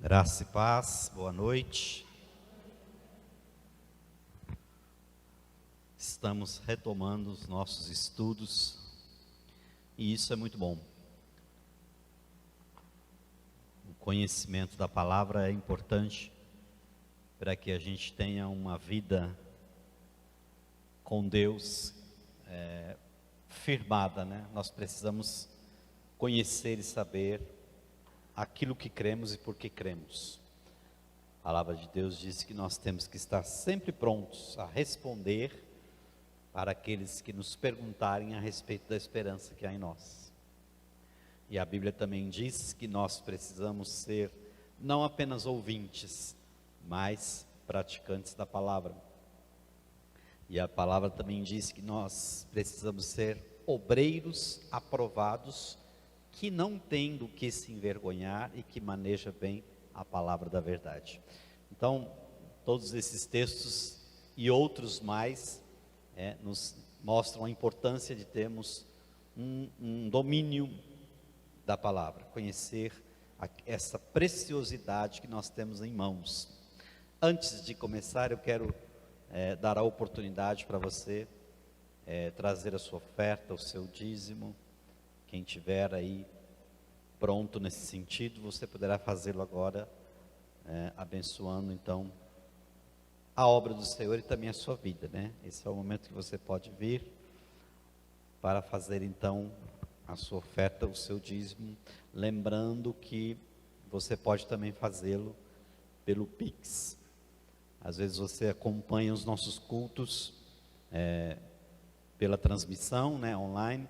Graça e paz, boa noite. Estamos retomando os nossos estudos e isso é muito bom. O conhecimento da palavra é importante para que a gente tenha uma vida com Deus firmada, né? Nós precisamos conhecer e saber aquilo que cremos e por que cremos. A palavra de Deus diz que nós temos que estar sempre prontos a responder para aqueles que nos perguntarem a respeito da esperança que há em nós. E a Bíblia também diz que nós precisamos ser não apenas ouvintes, mas praticantes da palavra. E a palavra também diz que nós precisamos ser obreiros aprovados, que não tem do que se envergonhar e que maneja bem a palavra da verdade. Então, todos esses textos e outros mais nos mostram a importância de termos um domínio da palavra, conhecer essa preciosidade que nós temos em mãos. Antes de começar, eu quero dar a oportunidade para você trazer a sua oferta, o seu dízimo. Quem tiver aí pronto nesse sentido, você poderá fazê-lo agora, abençoando então a obra do Senhor e também a sua vida, né? Esse é o momento que você pode vir para fazer então a sua oferta, o seu dízimo, lembrando que você pode também fazê-lo pelo Pix. Às vezes você acompanha os nossos cultos pela transmissão, né, online.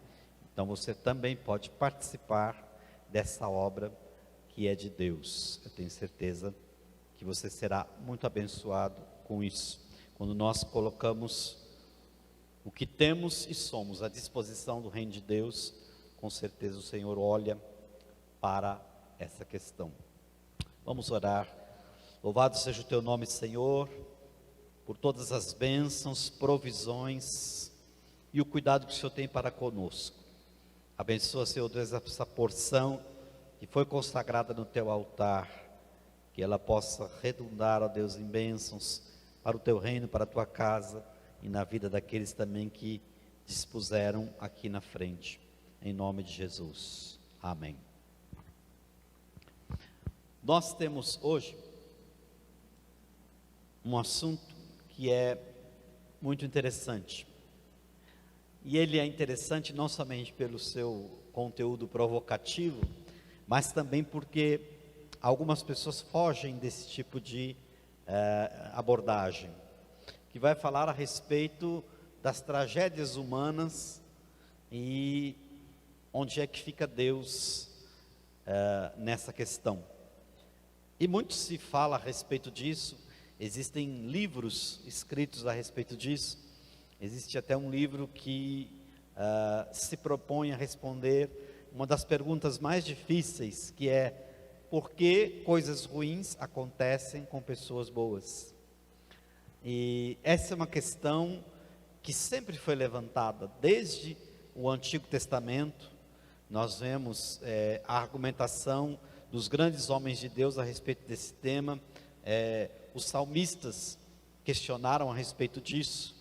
Então você também pode participar dessa obra que é de Deus. Eu tenho certeza que você será muito abençoado com isso. Quando nós colocamos o que temos e somos à disposição do reino de Deus, com certeza o Senhor olha para essa questão. Vamos orar. Louvado seja o teu nome, Senhor, por todas as bênçãos, provisões e o cuidado que o Senhor tem para conosco. Abençoa, Senhor Deus, essa porção que foi consagrada no teu altar, que ela possa redundar, ó Deus, em bênçãos para o teu reino, para a tua casa e na vida daqueles também que dispuseram aqui na frente, em nome de Jesus, amém. Nós temos hoje um assunto que é muito interessante. E ele é interessante não somente pelo seu conteúdo provocativo, mas também porque algumas pessoas fogem desse tipo de abordagem, que vai falar a respeito das tragédias humanas e onde é que fica Deus nessa questão. E muito se fala a respeito disso, existem livros escritos a respeito disso. Existe até um livro que se propõe a responder uma das perguntas mais difíceis, que é: por que coisas ruins acontecem com pessoas boas? E essa é uma questão que sempre foi levantada, desde o Antigo Testamento. Nós vemos a argumentação dos grandes homens de Deus a respeito desse tema. Os salmistas questionaram a respeito disso.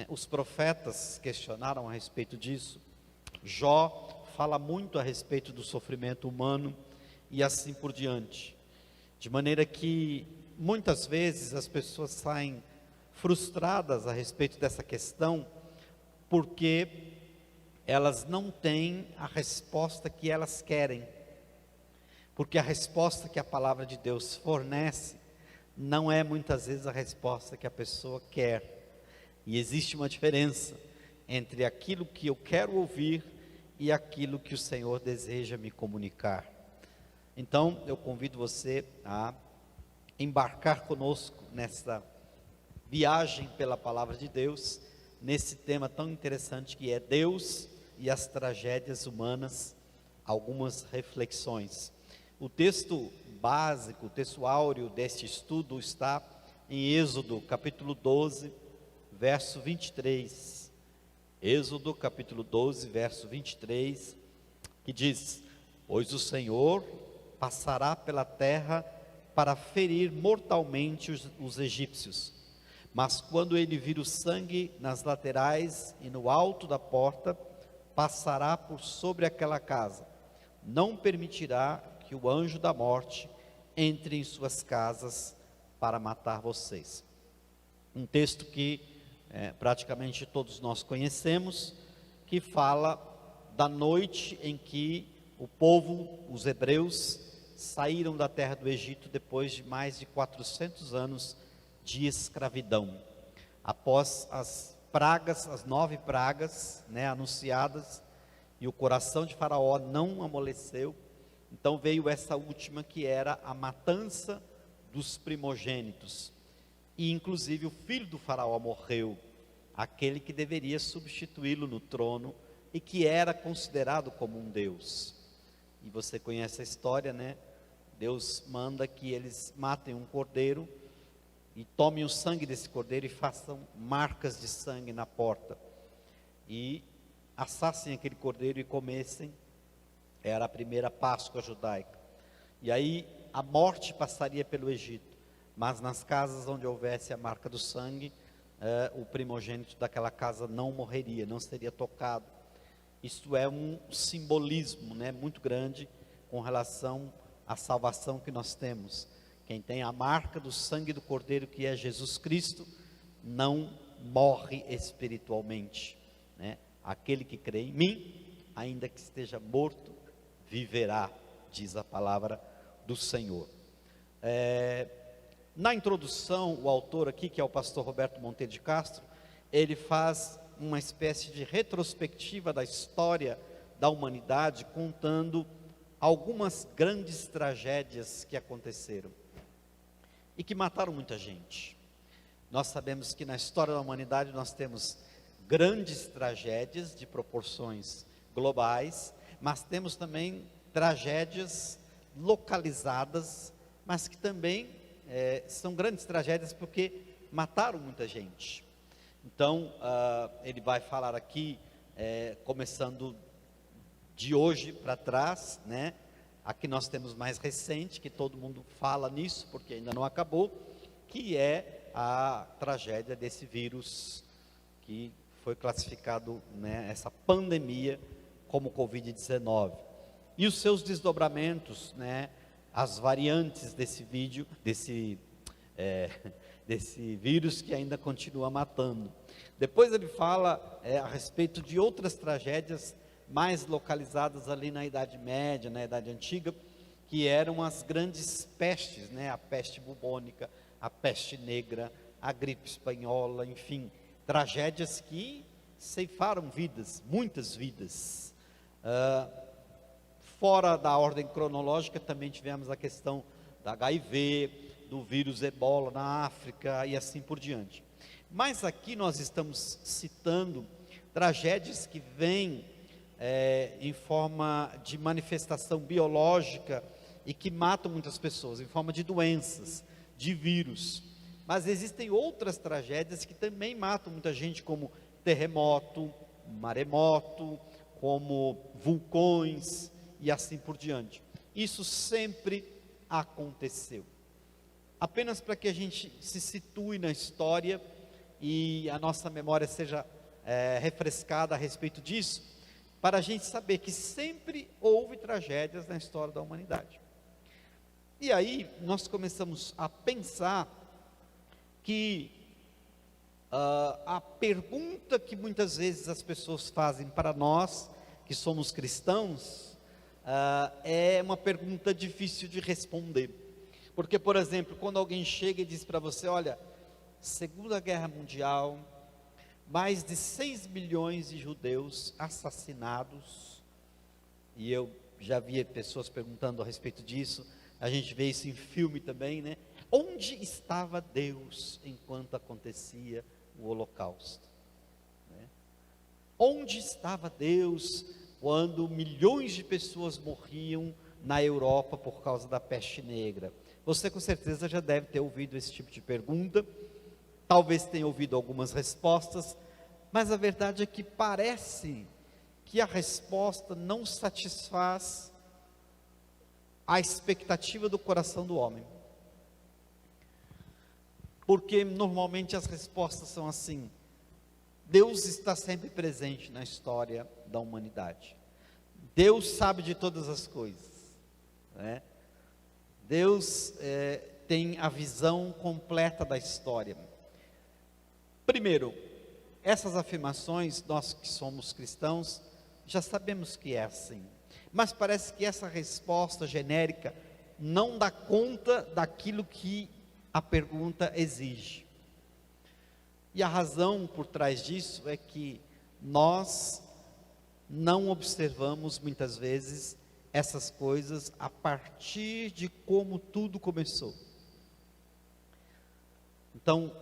Os profetas questionaram a respeito disso. Jó fala muito a respeito do sofrimento humano e assim por diante. De maneira que muitas vezes as pessoas saem frustradas a respeito dessa questão, porque elas não têm a resposta que elas querem. Porque a resposta que a palavra de Deus fornece não é muitas vezes a resposta que a pessoa quer. E existe uma diferença entre aquilo que eu quero ouvir e aquilo que o Senhor deseja me comunicar. Então, eu convido você a embarcar conosco nessa viagem pela palavra de Deus, nesse tema tão interessante que é Deus e as tragédias humanas, algumas reflexões. O texto básico, o texto áureo deste estudo está em Êxodo, capítulo 12, verso 23, Êxodo capítulo 12, verso 23, que diz: pois o Senhor passará pela terra para ferir mortalmente os egípcios. Mas quando ele vir o sangue nas laterais e no alto da porta, passará por sobre aquela casa. Não permitirá que o anjo da morte entre em suas casas para matar vocês. Um texto que praticamente todos nós conhecemos, que fala da noite em que o povo, os hebreus, saíram da terra do Egito depois de mais de 400 anos de escravidão. Após as pragas, as 9 pragas, anunciadas, e o coração de Faraó não amoleceu, então veio essa última, que era a matança dos primogênitos. E inclusive o filho do Faraó morreu, aquele que deveria substituí-lo no trono e que era considerado como um Deus. E você conhece a história, Deus manda que eles matem um cordeiro e tomem o sangue desse cordeiro e façam marcas de sangue na porta. E assassem aquele cordeiro e comessem. Era a primeira Páscoa judaica. E aí a morte passaria pelo Egito, mas nas casas onde houvesse a marca do sangue, o primogênito daquela casa não morreria, não seria tocado. Isto é um simbolismo, muito grande com relação à salvação que nós temos. Quem tem a marca do sangue do Cordeiro, que é Jesus Cristo, não morre espiritualmente. Aquele que crê em mim, ainda que esteja morto, viverá, diz a palavra do Senhor. Na introdução, o autor aqui, que é o pastor Roberto Monteiro de Castro, ele faz uma espécie de retrospectiva da história da humanidade, contando algumas grandes tragédias que aconteceram e que mataram muita gente. Nós sabemos que na história da humanidade nós temos grandes tragédias de proporções globais, mas temos também tragédias localizadas, mas que também são grandes tragédias porque mataram muita gente. Então, ele vai falar aqui, começando de hoje para trás, Aqui nós temos mais recente, que todo mundo fala nisso, porque ainda não acabou, que é a tragédia desse vírus, que foi classificado, essa pandemia, como Covid-19. E os seus desdobramentos, as variantes desse vírus que ainda continua matando. Depois ele fala a respeito de outras tragédias mais localizadas ali na Idade Média, na Idade Antiga, que eram as grandes pestes, a peste bubônica, a peste negra, a gripe espanhola, enfim, tragédias que ceifaram vidas, muitas vidas. Fora da ordem cronológica, também tivemos a questão da HIV, do vírus ebola na África e assim por diante. Mas aqui nós estamos citando tragédias que vêm em forma de manifestação biológica e que matam muitas pessoas, em forma de doenças, de vírus. Mas existem outras tragédias que também matam muita gente, como terremoto, maremoto, como vulcões e assim por diante. Isso sempre aconteceu. Apenas para que a gente se situe na história e a nossa memória seja refrescada a respeito disso, para a gente saber que sempre houve tragédias na história da humanidade. E aí nós começamos a pensar que a pergunta que muitas vezes as pessoas fazem para nós, que somos cristãos, é uma pergunta difícil de responder. Porque, por exemplo, quando alguém chega e diz para você, olha, Segunda Guerra Mundial, mais de 6 milhões de judeus assassinados, e eu já vi pessoas perguntando a respeito disso, a gente vê isso em filme também, onde estava Deus enquanto acontecia o Holocausto? Onde estava Deus quando milhões de pessoas morriam na Europa por causa da peste negra? Você com certeza já deve ter ouvido esse tipo de pergunta, talvez tenha ouvido algumas respostas, mas a verdade é que parece que a resposta não satisfaz a expectativa do coração do homem. porque normalmente as respostas são assim: Deus está sempre presente na história da humanidade. Deus sabe de todas as coisas, né? Deus tem a visão completa da história. Primeiro, essas afirmações, nós que somos cristãos, já sabemos que é assim. Mas parece que essa resposta genérica não dá conta daquilo que a pergunta exige. E a razão por trás disso é que nós não observamos muitas vezes essas coisas a partir de como tudo começou. Então,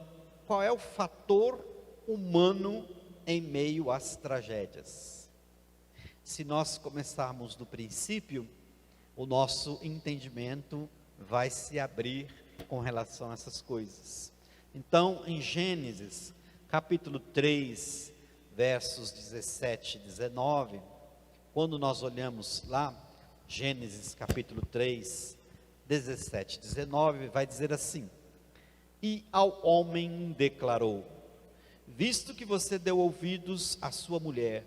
qual é o fator humano em meio às tragédias? Se nós começarmos do princípio, o nosso entendimento vai se abrir com relação a essas coisas. Então, em Gênesis, capítulo 3, versos 17 e 19, quando nós olhamos lá, Gênesis capítulo 3, 17 e 19, vai dizer assim: e ao homem declarou: visto que você deu ouvidos à sua mulher,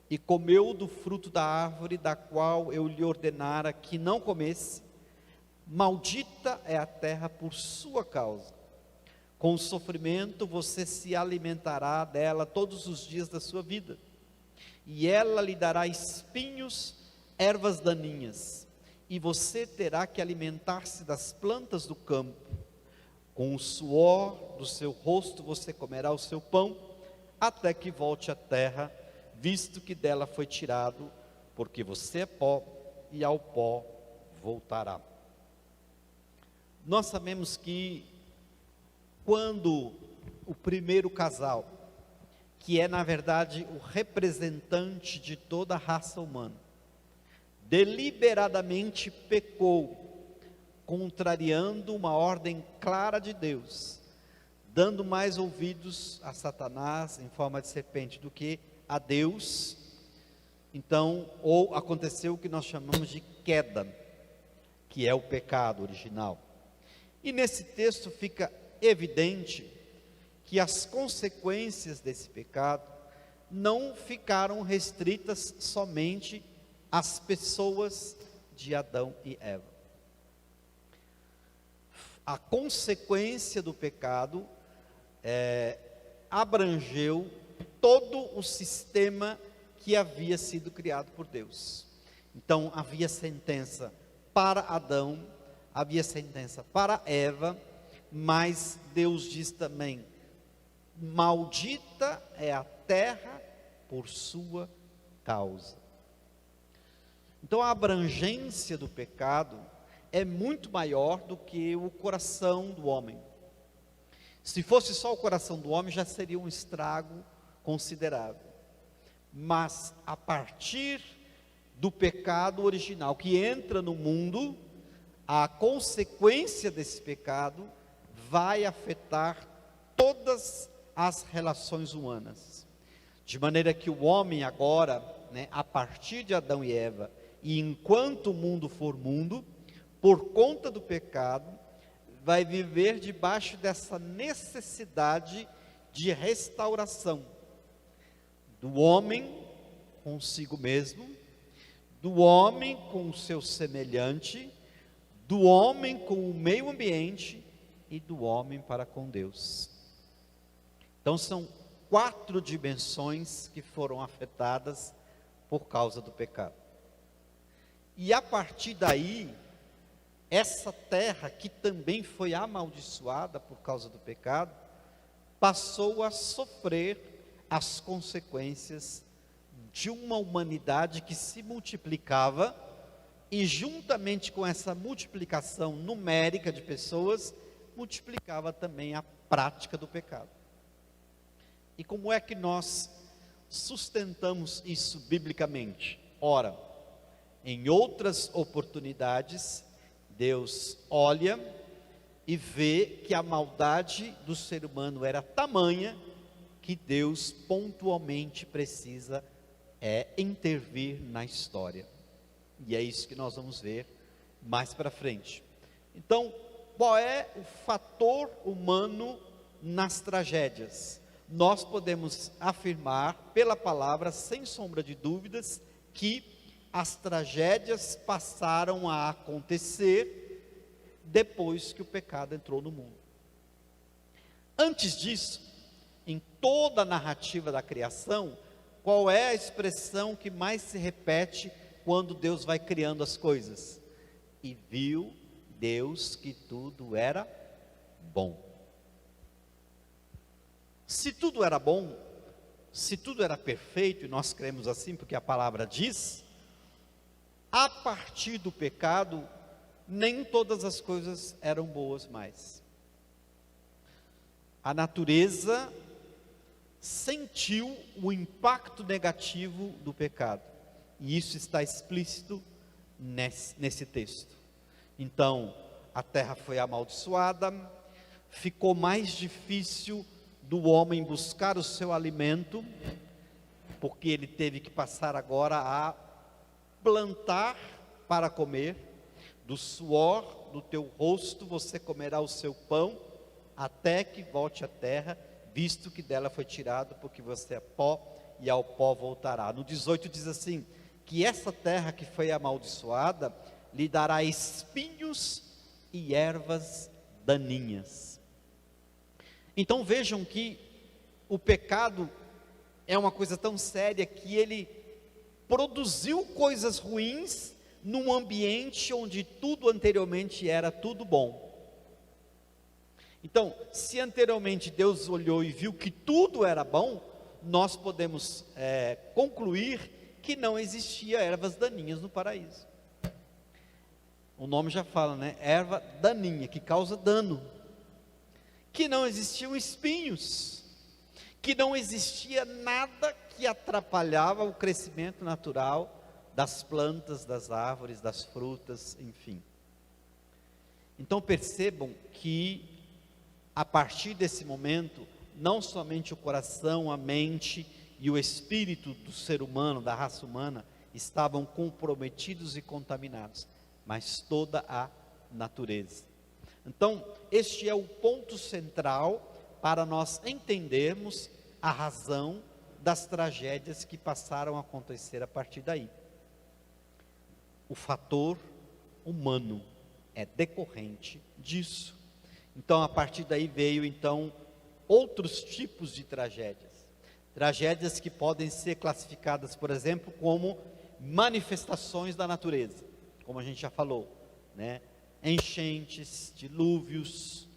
e comeu do fruto da árvore da qual eu lhe ordenara que não comesse, maldita é a terra por sua causa. Com sofrimento você se alimentará dela todos os dias da sua vida, e ela lhe dará espinhos, ervas daninhas, e você terá que alimentar-se das plantas do campo. Com o suor do seu rosto você comerá o seu pão, até que volte à terra, visto que dela foi tirado, porque você é pó, e ao pó voltará. Nós sabemos que quando o primeiro casal, que é na verdade o representante de toda a raça humana, deliberadamente pecou, contrariando uma ordem clara de Deus, dando mais ouvidos a Satanás em forma de serpente do que a Deus, então, ou aconteceu o que nós chamamos de queda, que é o pecado original. E nesse texto fica evidente que as consequências desse pecado não ficaram restritas somente às pessoas de Adão e Eva. A consequência do pecado abrangeu todo o sistema que havia sido criado por Deus. Então havia sentença para Adão, havia sentença para Eva, mas Deus diz também: maldita é a terra por sua causa. Então a abrangência do pecado é muito maior do que o coração do homem. Se fosse só o coração do homem, já seria um estrago considerável. Mas a partir do pecado original que entra no mundo, a consequência desse pecado vai afetar todas as relações humanas. De maneira que o homem agora, a partir de Adão e Eva, e enquanto o mundo for mundo, por conta do pecado, vai viver debaixo dessa necessidade de restauração do homem consigo mesmo, do homem com o seu semelhante, do homem com o meio ambiente e do homem para com Deus. Então são 4 dimensões que foram afetadas por causa do pecado. E a partir daí, essa terra que também foi amaldiçoada por causa do pecado, passou a sofrer as consequências de uma humanidade que se multiplicava, e juntamente com essa multiplicação numérica de pessoas, multiplicava também a prática do pecado. E como é que nós sustentamos isso biblicamente? Ora, em outras oportunidades, Deus olha e vê que a maldade do ser humano era tamanha que Deus pontualmente precisa intervir na história. E é isso que nós vamos ver mais para frente. Então, qual é o fator humano nas tragédias? Nós podemos afirmar, pela palavra, sem sombra de dúvidas, que as tragédias passaram a acontecer depois que o pecado entrou no mundo. Antes disso, em toda a narrativa da criação, qual é a expressão que mais se repete quando Deus vai criando as coisas? E viu Deus que tudo era bom. Se tudo era bom, se tudo era perfeito, e nós cremos assim porque a palavra diz, a partir do pecado, nem todas as coisas eram boas mais. A natureza sentiu o impacto negativo do pecado, e isso está explícito nesse texto. Então, a terra foi amaldiçoada, ficou mais difícil do homem buscar o seu alimento, porque ele teve que passar agora a plantar para comer. Do suor do teu rosto você comerá o seu pão, até que volte à terra, visto que dela foi tirado, porque você é pó, e ao pó voltará. No 18 diz assim, que essa terra que foi amaldiçoada, lhe dará espinhos e ervas daninhas. Então vejam que o pecado é uma coisa tão séria, que ele produziu coisas ruins, num ambiente onde tudo anteriormente era tudo bom. Então, se anteriormente Deus olhou e viu que tudo era bom, nós podemos concluir que não existia ervas daninhas no paraíso. O nome já fala, né? Erva daninha, que causa dano. Que não existiam espinhos, que não existia nada que atrapalhava o crescimento natural das plantas, das árvores, das frutas, enfim. Então percebam que a partir desse momento, não somente o coração, a mente e o espírito do ser humano, da raça humana, estavam comprometidos e contaminados, mas toda a natureza. Então, este é o ponto central para nós entendermos a razão das tragédias que passaram a acontecer a partir daí. O fator humano é decorrente disso. Então, a partir daí veio, então, outros tipos de tragédias. Tragédias que podem ser classificadas, por exemplo, como manifestações da natureza, como a gente já falou, né? Enchentes, dilúvios,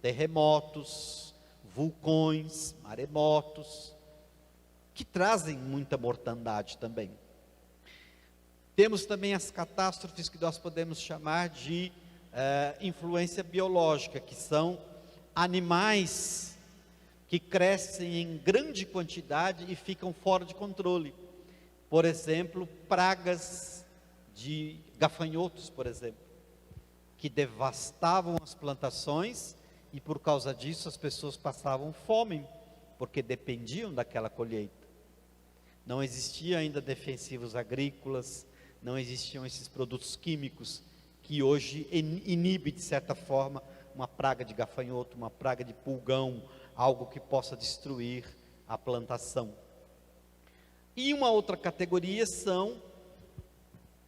terremotos, vulcões, maremotos, que trazem muita mortandade também. Temos também as catástrofes que nós podemos chamar de influência biológica, que são animais que crescem em grande quantidade e ficam fora de controle. Por exemplo, pragas de gafanhotos, por exemplo, que devastavam as plantações, e por causa disso as pessoas passavam fome, porque dependiam daquela colheita. Não existia ainda defensivos agrícolas, não existiam esses produtos químicos que hoje inibe de certa forma uma praga de gafanhoto, uma praga de pulgão, algo que possa destruir a plantação. E uma outra categoria são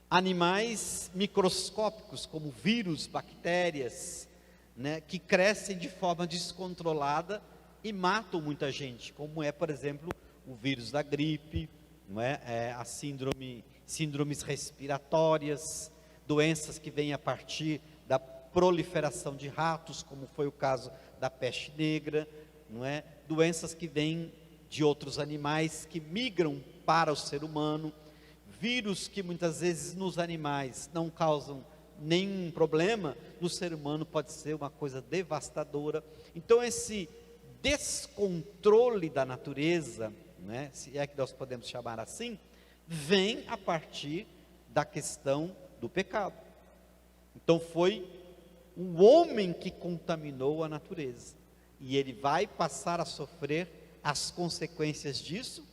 animais microscópicos, como vírus, bactérias, né, que crescem de forma descontrolada e matam muita gente, como é, por exemplo, o vírus da gripe, não é? As síndromes respiratórias, doenças que vêm a partir da proliferação de ratos, como foi o caso da peste negra, não é? Doenças que vêm de outros animais que migram para o ser humano, vírus que muitas vezes nos animais não causam nenhum problema, no ser humano pode ser uma coisa devastadora. Então esse descontrole da natureza, né, se é que nós podemos chamar assim, vem a partir da questão do pecado. Então foi o homem que contaminou a natureza, e ele vai passar a sofrer as consequências disso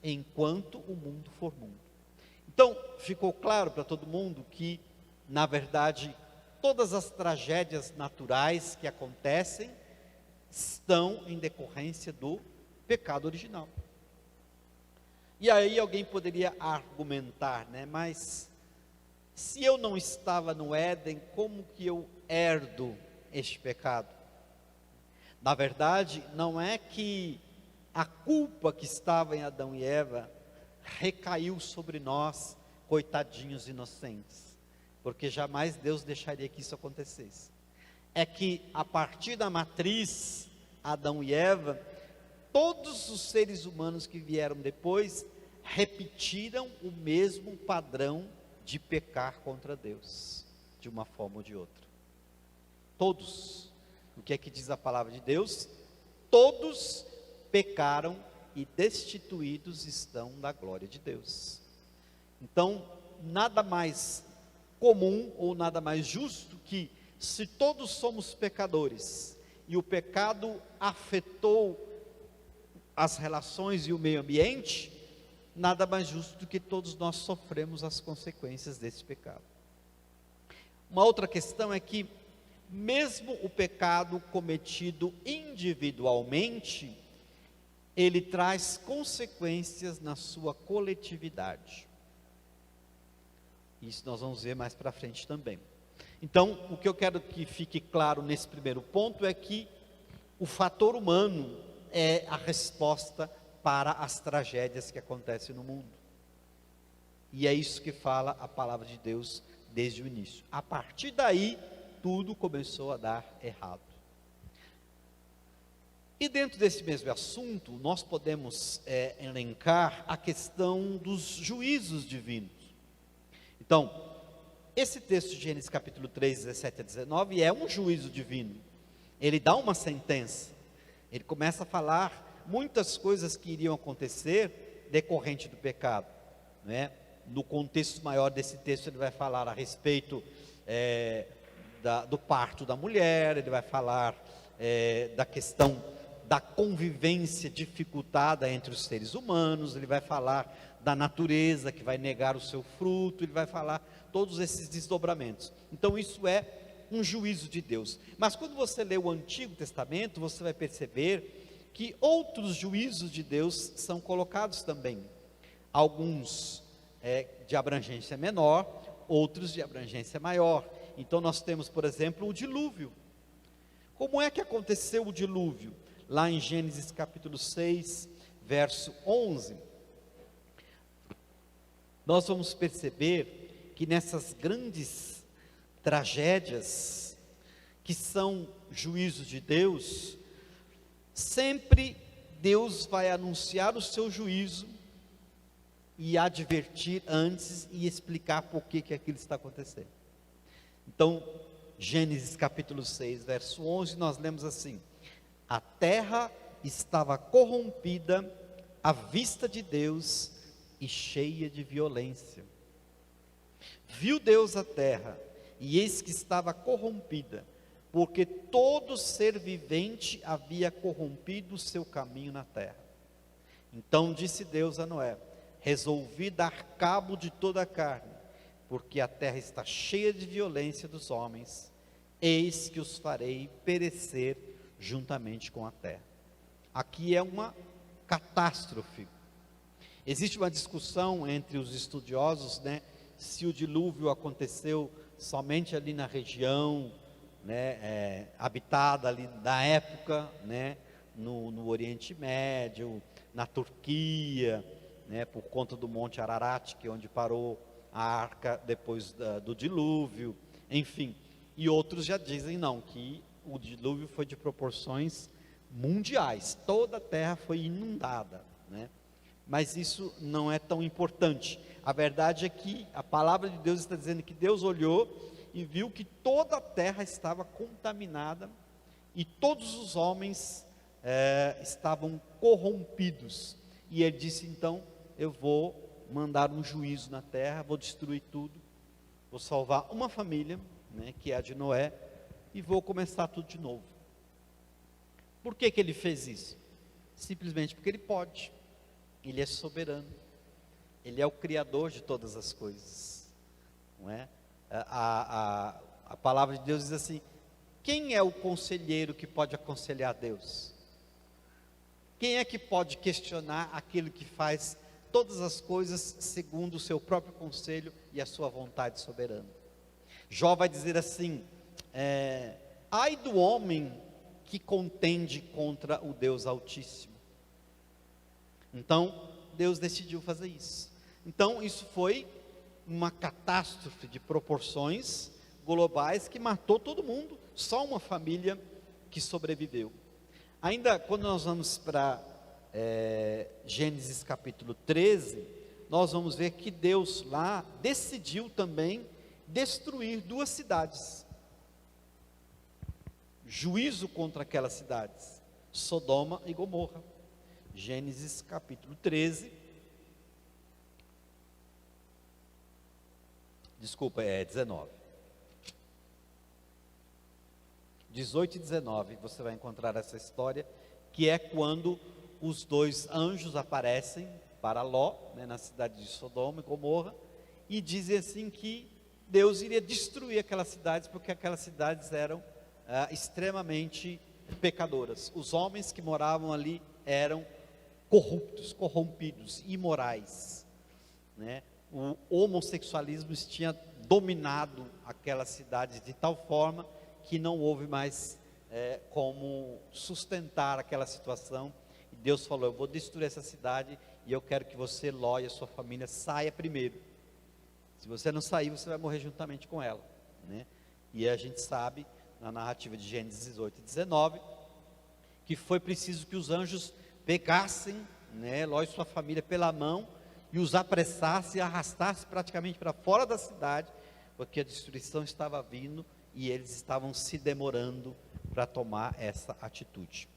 enquanto o mundo for mundo. Então ficou claro para todo mundo que, na verdade, todas as tragédias naturais que acontecem estão em decorrência do pecado original. E aí alguém poderia argumentar, né? Mas se eu não estava no Éden, como que eu herdo este pecado? Na verdade, não é que a culpa que estava em Adão e Eva recaiu sobre nós, coitadinhos inocentes, porque jamais Deus deixaria que isso acontecesse. É que a partir da matriz, Adão e Eva, todos os seres humanos que vieram depois, repetiram o mesmo padrão de pecar contra Deus, de uma forma ou de outra. Todos. O que é que diz a palavra de Deus? Todos pecaram e destituídos estão da glória de Deus. Então, nada mais comum ou nada mais justo que, se todos somos pecadores e o pecado afetou as relações e o meio ambiente, nada mais justo do que todos nós sofremos as consequências desse pecado. Uma outra questão é que, mesmo o pecado cometido individualmente, ele traz consequências na sua coletividade. Isso nós vamos ver mais para frente também. Então, o que eu quero que fique claro nesse primeiro ponto é que o fator humano é a resposta para as tragédias que acontecem no mundo. E é isso que fala a palavra de Deus desde o início. A partir daí, tudo começou a dar errado. E dentro desse mesmo assunto, nós podemos elencar a questão dos juízos divinos. Então, esse texto de Gênesis capítulo 3, 17 a 19, é um juízo divino. Ele dá uma sentença. Ele começa a falar muitas coisas que iriam acontecer decorrente do pecado, né? No contexto maior desse texto, ele vai falar a respeito do parto da mulher, ele vai falar da questão da convivência dificultada entre os seres humanos, ele vai falar da natureza que vai negar o seu fruto, ele vai falar todos esses desdobramentos. Então isso é um juízo de Deus. Mas quando você lê o Antigo Testamento, você vai perceber que outros juízos de Deus são colocados também. Alguns de abrangência menor, outros de abrangência maior. Então nós temos, por exemplo, o dilúvio. Como é que aconteceu o dilúvio? Lá em Gênesis capítulo 6, verso 11, nós vamos perceber que nessas grandes tragédias, que são juízos de Deus, sempre Deus vai anunciar o seu juízo e advertir antes e explicar por que aquilo está acontecendo. Então, Gênesis capítulo 6, verso 11, nós lemos assim: a terra estava corrompida à vista de Deus e cheia de violência. Viu Deus a terra, e eis que estava corrompida, porque todo ser vivente havia corrompido o seu caminho na terra. Então disse Deus a Noé: resolvi dar cabo de toda a carne, porque a terra está cheia de violência dos homens, eis que os farei perecer juntamente com a terra. Aqui é uma catástrofe. Existe uma discussão entre os estudiosos, né, se o dilúvio aconteceu somente ali na região, né, habitada ali da época, né, no Oriente Médio, na Turquia, né, por conta do Monte Ararat, que é onde parou a arca depois do dilúvio, enfim. E outros já dizem não, que o dilúvio foi de proporções mundiais, toda a terra foi inundada, né? Mas isso não é tão importante. A verdade é que a palavra de Deus está dizendo que Deus olhou e viu que toda a terra estava contaminada e todos os homens estavam corrompidos. E ele disse: então eu vou mandar um juízo na terra, vou destruir tudo, vou salvar uma família, né, que é a de Noé, e vou começar tudo de novo. Por que ele fez isso? Simplesmente porque ele pode. Ele é soberano. Ele é o criador de todas as coisas, não é? A a palavra de Deus diz assim: quem é o conselheiro que pode aconselhar Deus? Quem é que pode questionar aquele que faz todas as coisas segundo o seu próprio conselho e a sua vontade soberana? Jó vai dizer assim: ai do homem que contende contra o Deus Altíssimo. Então, Deus decidiu fazer isso. Então, isso foi uma catástrofe de proporções globais que matou todo mundo, só uma família que sobreviveu. Ainda quando nós vamos para Gênesis capítulo 13, nós vamos ver que Deus lá decidiu também destruir 2 cidades. Juízo contra aquelas cidades, Sodoma e Gomorra. Gênesis capítulo 13, desculpa, 19. 18 e 19, você vai encontrar essa história, que é quando os 2 anjos aparecem para Ló, na cidade de Sodoma e Gomorra, e dizem assim que Deus iria destruir aquelas cidades, porque aquelas cidades eram extremamente pecadoras. Os homens que moravam ali eram corruptos, corrompidos, imorais, O homossexualismo tinha dominado aquelas cidades de tal forma que não houve mais como sustentar aquela situação. E Deus falou: eu vou destruir essa cidade e eu quero que você, Ló, e a sua família saia primeiro. Se você não sair, você vai morrer juntamente com ela, E a gente sabe, na narrativa de Gênesis 18 e 19, que foi preciso que os anjos pegassem, Ló e sua família pela mão, e os apressassem e arrastassem praticamente para fora da cidade, porque a destruição estava vindo e eles estavam se demorando para tomar essa atitude.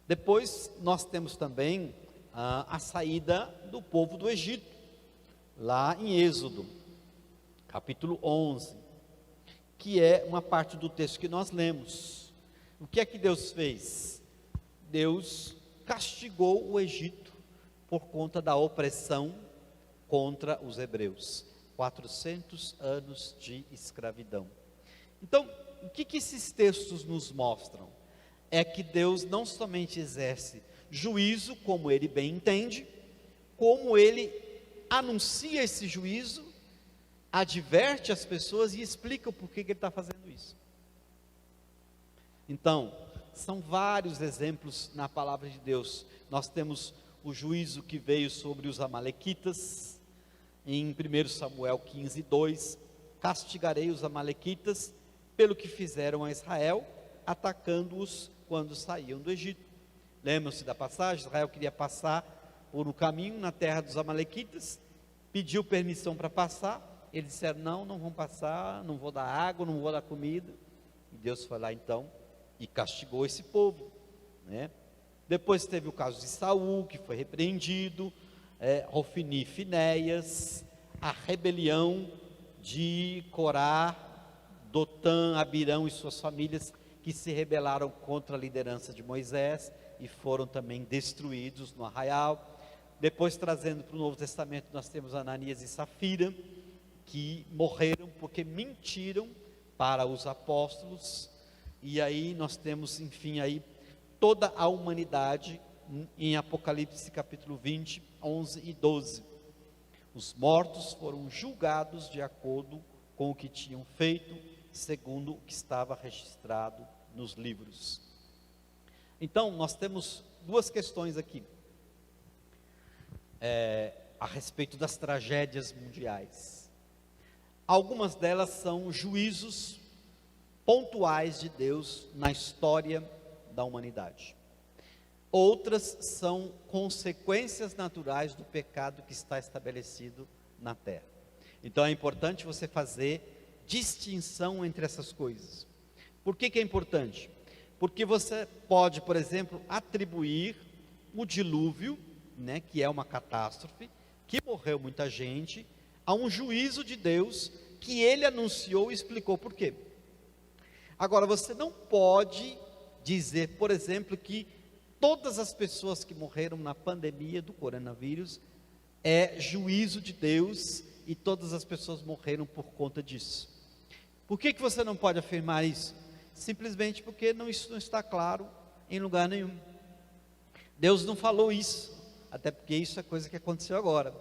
Depois nós temos também a saída do povo do Egito, lá em Êxodo, capítulo 11, que é uma parte do texto que nós lemos. O que é que Deus fez? Deus castigou o Egito por conta da opressão contra os hebreus. 400 anos de escravidão. Então, o que esses textos nos mostram? É que Deus não somente exerce juízo, como Ele bem entende, como Ele anuncia esse juízo, adverte as pessoas e explica o porquê que Ele está fazendo isso. Então, são vários exemplos na palavra de Deus. Nós temos o juízo que veio sobre os amalequitas, em 1 Samuel 15, 2, castigarei os amalequitas pelo que fizeram a Israel, atacando-os quando saíam do Egito. Lembram-se da passagem? Israel queria passar por um caminho na terra dos amalequitas, pediu permissão para passar, eles disseram: não vão passar, não vou dar água, não vou dar comida, e Deus foi lá então, e castigou esse povo, Depois teve o caso de Saul, que foi repreendido, Ofni e Finéias, a rebelião de Corá, Dotã, Abirão e suas famílias, que se rebelaram contra a liderança de Moisés, e foram também destruídos no arraial. Depois, trazendo para o Novo Testamento, nós temos Ananias e Safira, que morreram porque mentiram para os apóstolos. E aí nós temos, enfim, aí toda a humanidade em Apocalipse capítulo 20, 11 e 12. Os mortos foram julgados de acordo com o que tinham feito, segundo o que estava registrado nos livros. Então, nós temos 2 questões aqui, a respeito das tragédias mundiais. Algumas delas são juízos pontuais de Deus na história da humanidade. Outras são consequências naturais do pecado que está estabelecido na terra. Então é importante você fazer distinção entre essas coisas. Por que é importante? Porque você pode, por exemplo, atribuir o dilúvio, que é uma catástrofe, que morreu muita gente, a um juízo de Deus que Ele anunciou e explicou por quê. Agora, você não pode dizer, por exemplo, que todas as pessoas que morreram na pandemia do coronavírus é juízo de Deus e todas as pessoas morreram por conta disso. Por que você não pode afirmar isso? Simplesmente porque isso não está claro em lugar nenhum. Deus não falou isso, até porque isso é coisa que aconteceu agora.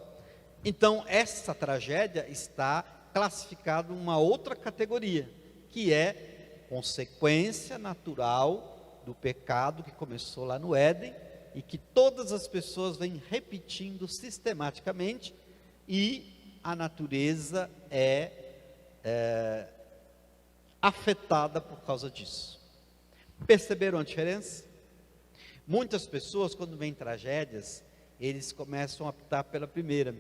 Então, essa tragédia está classificada em uma outra categoria, que é consequência natural do pecado que começou lá no Éden, e que todas as pessoas vêm repetindo sistematicamente, e a natureza é afetada por causa disso. Perceberam a diferença? Muitas pessoas, quando vêm tragédias, eles começam a optar pela primeira,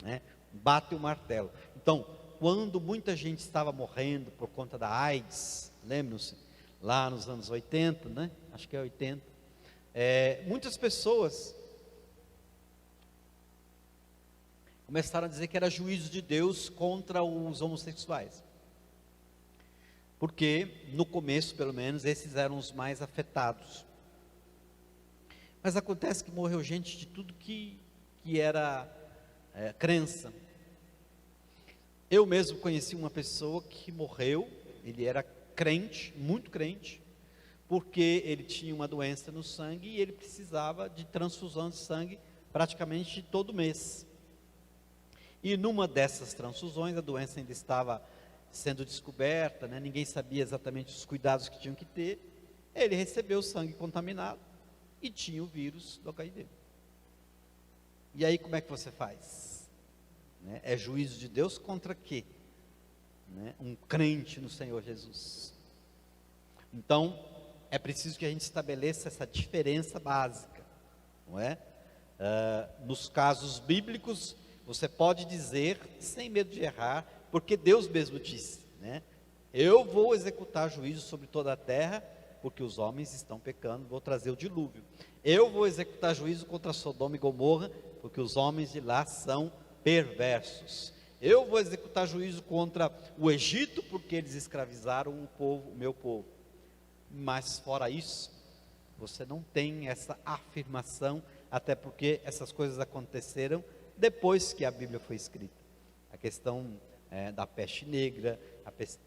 né? Batem o martelo. Então, quando muita gente estava morrendo por conta da AIDS, lembram-se? Lá nos anos 80, né? Acho que é 80. Muitas pessoas começaram a dizer que era juízo de Deus contra os homossexuais. Porque, no começo, pelo menos, esses eram os mais afetados. Mas acontece que morreu gente de tudo que era crença. Eu mesmo conheci uma pessoa que morreu, ele era crente, muito crente, porque ele tinha uma doença no sangue e ele precisava de transfusão de sangue praticamente todo mês. E numa dessas transfusões, a doença ainda estava sendo descoberta, né? Ninguém sabia exatamente os cuidados que tinham que ter. Ele recebeu o sangue contaminado e tinha o vírus do HIV. E aí como é que você faz? Né? É juízo de Deus contra quê? Né? Um crente no Senhor Jesus. Então, é preciso que a gente estabeleça essa diferença básica, não é? Nos casos bíblicos, você pode dizer, sem medo de errar, porque Deus mesmo disse, né? Eu vou executar juízo sobre toda a terra, porque os homens estão pecando, vou trazer o dilúvio. Eu vou executar juízo contra Sodoma e Gomorra, porque os homens de lá são perversos. Eu vou executar juízo contra o Egito, porque eles escravizaram o meu povo. Mas fora isso, você não tem essa afirmação, até porque essas coisas aconteceram depois que a Bíblia foi escrita. A questão da peste negra,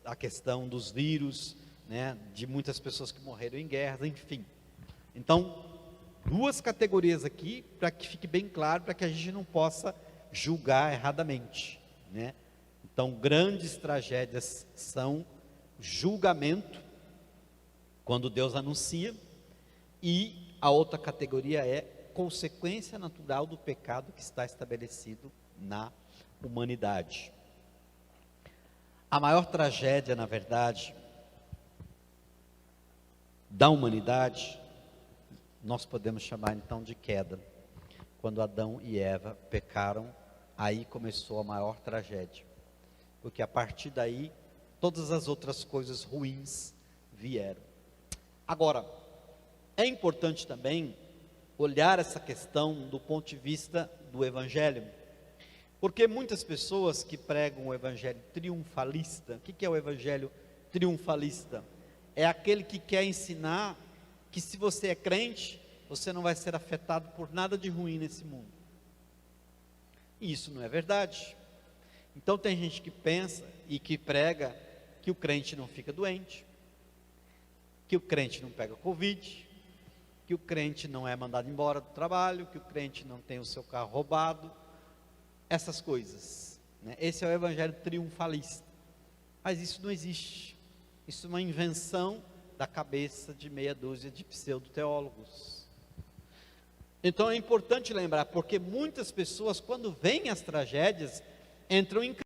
a questão dos vírus, né, de muitas pessoas que morreram em guerras, enfim. Então, duas categorias aqui, para que fique bem claro, para que a gente não possa julgar erradamente, né? Então, grandes tragédias são julgamento, quando Deus anuncia, e a outra categoria é consequência natural do pecado que está estabelecido na humanidade. A maior tragédia, na verdade, da humanidade, nós podemos chamar então de queda. Quando Adão e Eva pecaram, aí começou a maior tragédia. Porque a partir daí, todas as outras coisas ruins vieram. Agora, é importante também olhar essa questão do ponto de vista do Evangelho. Porque muitas pessoas que pregam o evangelho triunfalista, o que é o evangelho triunfalista? É aquele que quer ensinar que se você é crente, você não vai ser afetado por nada de ruim nesse mundo. E isso não é verdade. Então tem gente que pensa e que prega que o crente não fica doente, que o crente não pega Covid, que o crente não é mandado embora do trabalho, que o crente não tem o seu carro roubado, essas coisas, né? Esse é o evangelho triunfalista. Mas isso não existe. Isso é uma invenção da cabeça de meia dúzia de pseudo-teólogos. Então é importante lembrar, porque muitas pessoas, quando veem as tragédias, entram em